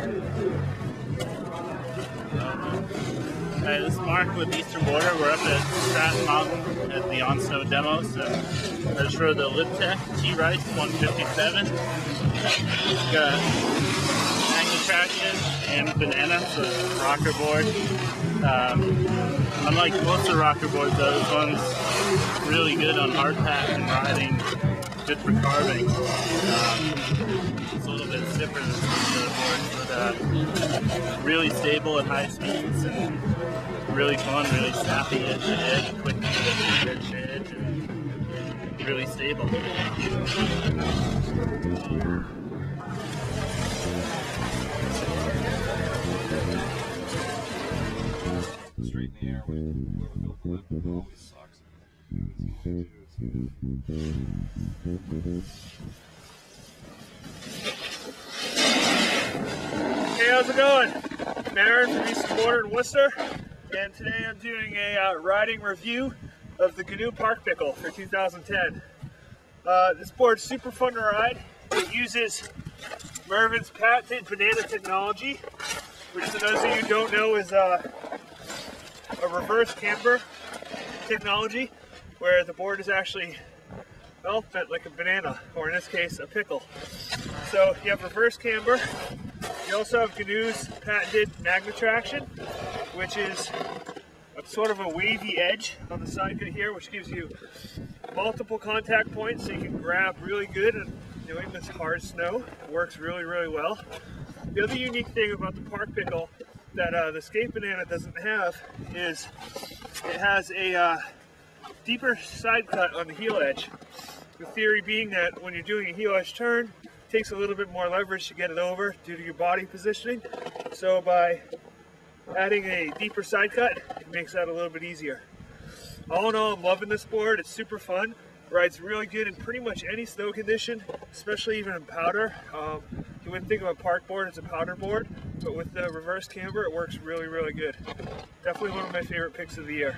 Hi, this is Mark with Eastern Border. We're up at Stratton Mountain at the on-snow demos. I just rode the Libtech T-Rice 157. It's got Magnetraction and Banana, so it's a rocker board. Unlike most of the rocker boards though, this one's really good on hardpack and riding, good for carving. It's a little bit stiffer than some of the other boards, but really stable at high speeds and really fun, really snappy edge to edge, quick edge to edge, and really stable. Straight in the air with the clip always sucks. Hey, how's it going? I'm Aaron from Eastern Border in Worcester, and today I'm doing a riding review of the GNU Park Pickle for 2010. This board's super fun to ride. It uses Mervin's patented banana technology, which for those of you who don't know is a reverse camber technology, where the board is actually, well, bent like a banana, or in this case, a pickle. So you have reverse camber. You also have GNU's patented Magnetraction, which is sort of a wavy edge on the side cut here, which gives you multiple contact points so you can grab really good and doing this hard snow. It works really, really well. The other unique thing about the Park Pickle that the Skate Banana doesn't have is it has a deeper side cut on the heel edge. The theory being that when you're doing a heel edge turn, it takes a little bit more leverage to get it over due to your body positioning. So by adding a deeper side cut, it makes that a little bit easier. All in all, I'm loving this board. It's super fun. Rides really good in pretty much any snow condition, especially even in powder. You wouldn't think of a park board as a powder board, but with the reverse camber, it works really, really good. Definitely one of my favorite picks of the year.